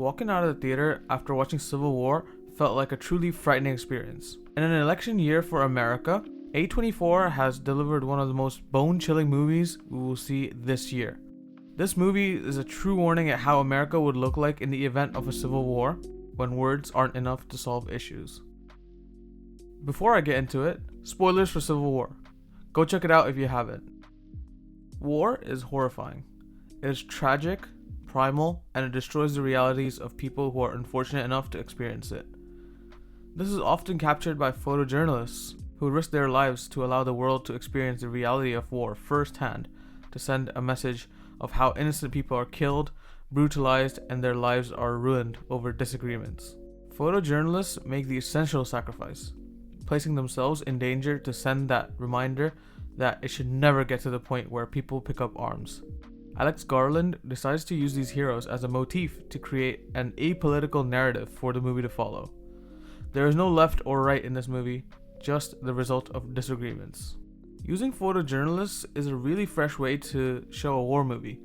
Walking out of the theater after watching Civil War felt like a truly frightening experience. In an election year for America, A24 has delivered one of the most bone-chilling movies we will see this year. This movie is a true warning at how America would look like in the event of a civil war, when words aren't enough to solve issues. Before I get into it, spoilers for Civil War. Go check it out if you haven't. War is horrifying. It is tragic, primal, and it destroys the realities of people who are unfortunate enough to experience it. This is often captured by photojournalists who risk their lives to allow the world to experience the reality of war firsthand, to send a message of how innocent people are killed, brutalized, and their lives are ruined over disagreements. Photojournalists make the essential sacrifice, placing themselves in danger to send that reminder that it should never get to the point where people pick up arms. Alex Garland decides to use these heroes as a motif to create an apolitical narrative for the movie to follow. There is no left or right in this movie, just the result of disagreements. Using photojournalists is a really fresh way to show a war movie,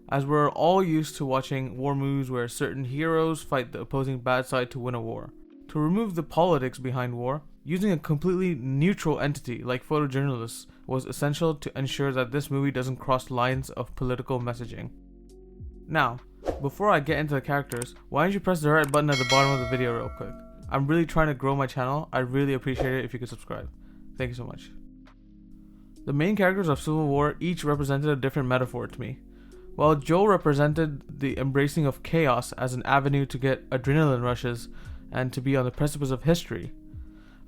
as we're all used to watching war movies where certain heroes fight the opposing bad side to win a war. To remove the politics behind war, using a completely neutral entity like photojournalists was essential to ensure that this movie doesn't cross lines of political messaging. Now, before I get into the characters, why don't you press the right button at the bottom of the video real quick? I'm really trying to grow my channel. I'd really appreciate it if you could subscribe. Thank you so much. The main characters of Civil War each represented a different metaphor to me. While Joel represented the embracing of chaos as an avenue to get adrenaline rushes and to be on the precipice of history,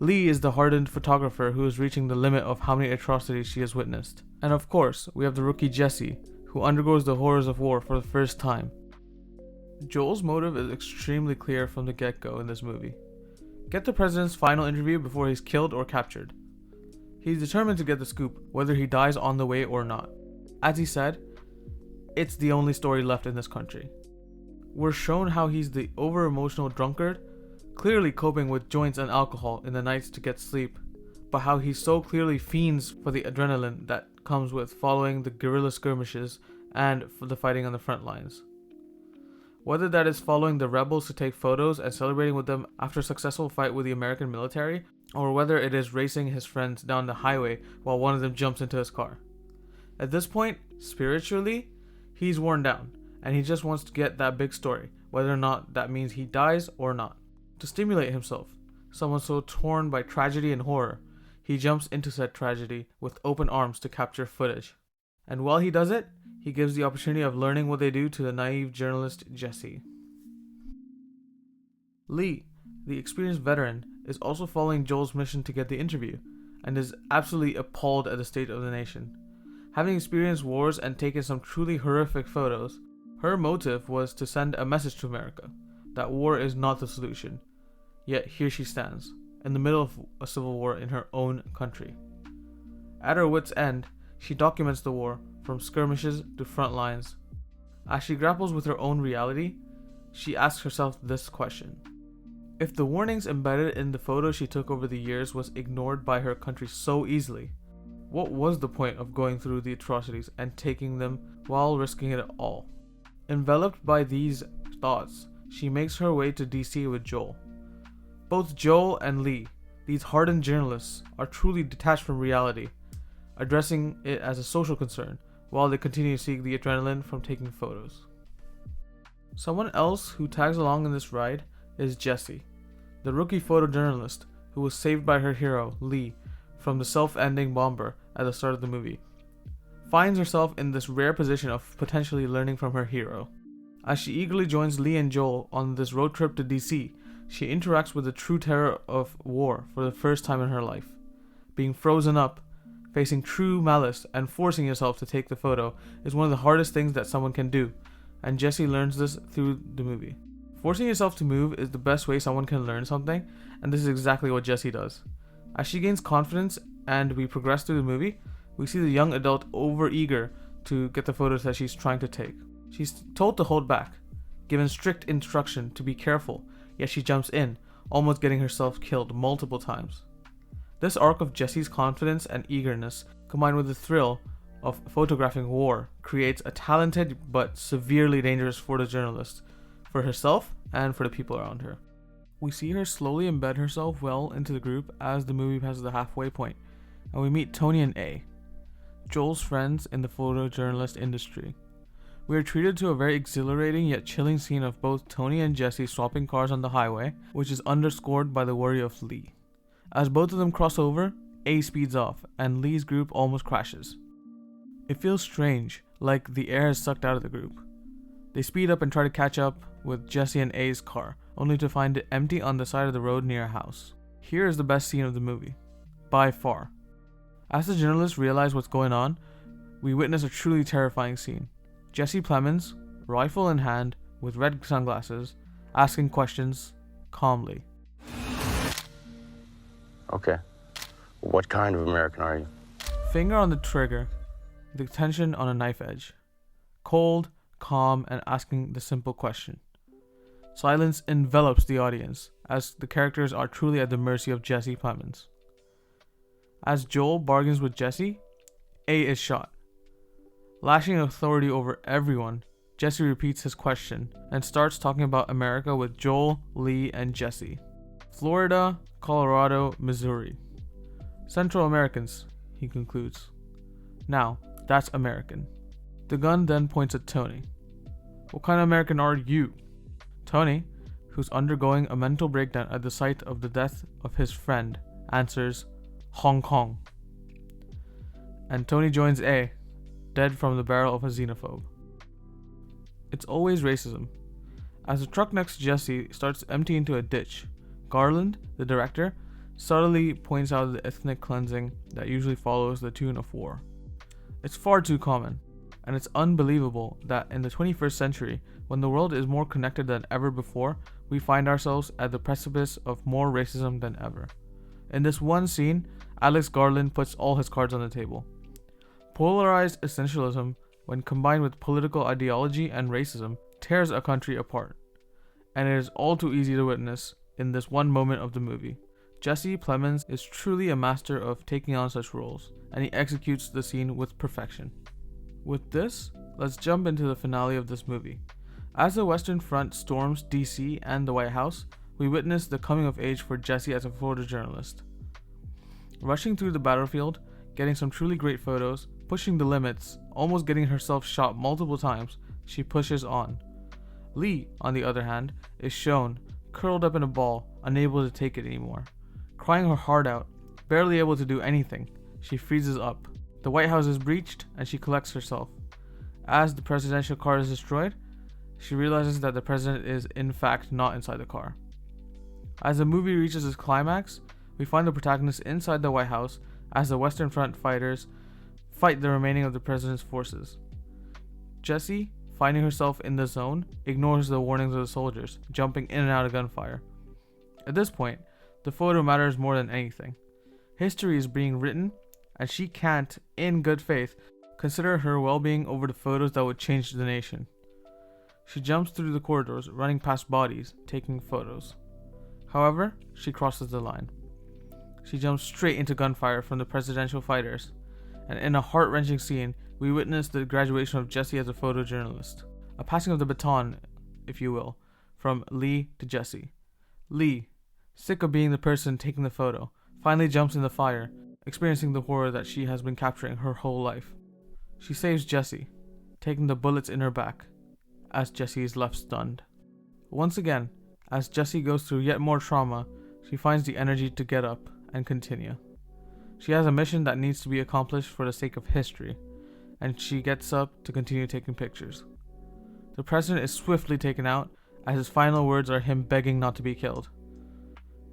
Lee is the hardened photographer who is reaching the limit of how many atrocities she has witnessed. And of course, we have the rookie Jesse, who undergoes the horrors of war for the first time. Joel's motive is extremely clear from the get-go in this movie. Get the president's final interview before he's killed or captured. He's determined to get the scoop, whether he dies on the way or not. As he said, it's the only story left in this country. We're shown how he's the over-emotional drunkard, clearly coping with joints and alcohol in the nights to get sleep, but how he so clearly fiends for the adrenaline that comes with following the guerrilla skirmishes and for the fighting on the front lines. Whether that is following the rebels to take photos and celebrating with them after a successful fight with the American military, or whether it is racing his friends down the highway while one of them jumps into his car. At this point, spiritually, he's worn down, and he just wants to get that big story, whether or not that means he dies or not. To stimulate himself, someone so torn by tragedy and horror, he jumps into said tragedy with open arms to capture footage. And while he does it, he gives the opportunity of learning what they do to the naive journalist Jesse. Lee, the experienced veteran, is also following Joel's mission to get the interview, and is absolutely appalled at the state of the nation. Having experienced wars and taken some truly horrific photos, her motive was to send a message to America, that war is not the solution. Yet here she stands, in the middle of a civil war in her own country. At her wit's end, she documents the war, from skirmishes to front lines. As she grapples with her own reality, she asks herself this question. If the warnings embedded in the photos she took over the years was ignored by her country so easily, what was the point of going through the atrocities and taking them while risking it all? Enveloped by these thoughts, she makes her way to DC with Joel. Both Joel and Lee, these hardened journalists, are truly detached from reality, addressing it as a social concern, while they continue to seek the adrenaline from taking photos. Someone else who tags along in this ride is Jessie, the rookie photojournalist who was saved by her hero, Lee, from the self-ending bomber at the start of the movie, finds herself in this rare position of potentially learning from her hero. As she eagerly joins Lee and Joel on this road trip to DC, she interacts with the true terror of war for the first time in her life. Being frozen up, facing true malice, and forcing yourself to take the photo is one of the hardest things that someone can do, and Jessie learns this through the movie. Forcing yourself to move is the best way someone can learn something, and this is exactly what Jessie does. As she gains confidence and we progress through the movie, we see the young adult over-eager to get the photos that she's trying to take. She's told to hold back, given strict instruction to be careful, yet she jumps in, almost getting herself killed multiple times. This arc of Jessie's confidence and eagerness, combined with the thrill of photographing war, creates a talented but severely dangerous photojournalist for herself and for the people around her. We see her slowly embed herself well into the group as the movie passes the halfway point, and we meet Tony and A, Joel's friends in the photojournalist industry. We are treated to a very exhilarating yet chilling scene of both Tony and Jesse swapping cars on the highway, which is underscored by the worry of Lee. As both of them cross over, A speeds off, and Lee's group almost crashes. It feels strange, like the air has sucked out of the group. They speed up and try to catch up with Jesse and A's car, only to find it empty on the side of the road near a house. Here is the best scene of the movie, by far. As the journalists realize what's going on, we witness a truly terrifying scene. Jesse Plemons, rifle in hand, with red sunglasses, asking questions calmly. Okay, what kind of American are you? Finger on the trigger, the tension on a knife edge. Cold, calm, and asking the simple question. Silence envelops the audience, as the characters are truly at the mercy of Jesse Plemons. As Joel bargains with Jesse, A is shot. Lashing authority over everyone, Jesse repeats his question and starts talking about America with Joel, Lee, and Jesse. Florida, Colorado, Missouri. Central Americans, he concludes. Now, that's American. The gun then points at Tony. What kind of American are you? Tony, who's undergoing a mental breakdown at the sight of the death of his friend, answers, Hong Kong. And Tony joins A, dead from the barrel of a xenophobe. It's always racism. As the truck next to Jesse starts to empty into a ditch, Garland, the director, subtly points out the ethnic cleansing that usually follows the tune of war. It's far too common, and it's unbelievable that in the 21st century, when the world is more connected than ever before, we find ourselves at the precipice of more racism than ever. In this one scene, Alex Garland puts all his cards on the table. Polarized essentialism, when combined with political ideology and racism, tears a country apart. And it is all too easy to witness in this one moment of the movie. Jesse Plemons is truly a master of taking on such roles, and he executes the scene with perfection. With this, let's jump into the finale of this movie. As the Western Front storms DC and the White House, we witness the coming of age for Jesse as a photojournalist. Rushing through the battlefield, getting some truly great photos, pushing the limits, almost getting herself shot multiple times, she pushes on. Lee, on the other hand, is shown, curled up in a ball, unable to take it anymore. Crying her heart out, barely able to do anything, she freezes up. The White House is breached, and she collects herself. As the presidential car is destroyed, she realizes that the president is in fact not inside the car. As the movie reaches its climax, we find the protagonist inside the White House as the Western Front fighters fight the remaining of the president's forces. Jessie, finding herself in the zone, ignores the warnings of the soldiers, jumping in and out of gunfire. At this point, the photo matters more than anything. History is being written, and she can't, in good faith, consider her well-being over the photos that would change the nation. She jumps through the corridors, running past bodies, taking photos. However, she crosses the line. She jumps straight into gunfire from the presidential fighters, and in a heart-wrenching scene, we witness the graduation of Jesse as a photojournalist. A passing of the baton, if you will, from Lee to Jesse. Lee, sick of being the person taking the photo, finally jumps in the fire, experiencing the horror that she has been capturing her whole life. She saves Jesse, taking the bullets in her back, as Jesse is left stunned. Once again, as Jesse goes through yet more trauma, she finds the energy to get up and continue. She has a mission that needs to be accomplished for the sake of history, and she gets up to continue taking pictures. The president is swiftly taken out, as his final words are him begging not to be killed.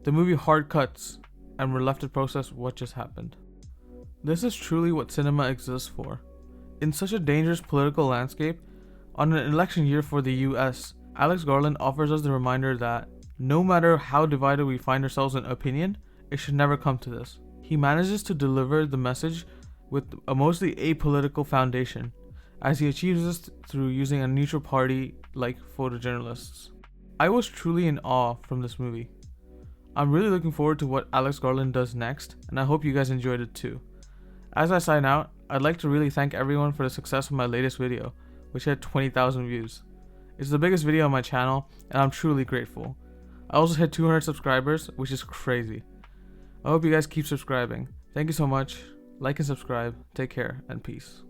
The movie hard cuts, and we're left to process what just happened. This is truly what cinema exists for. In such a dangerous political landscape, on an election year for the US, Alex Garland offers us the reminder that no matter how divided we find ourselves in opinion, it should never come to this. He manages to deliver the message with a mostly apolitical foundation, as he achieves this through using a neutral party like photojournalists. I was truly in awe from this movie. I'm really looking forward to what Alex Garland does next, and I hope you guys enjoyed it too. As I sign out, I'd like to really thank everyone for the success of my latest video, which had 20,000 views. It's the biggest video on my channel, and I'm truly grateful. I also hit 200 subscribers, which is crazy. I hope you guys keep subscribing. Thank you so much. Like and subscribe. Take care, and peace.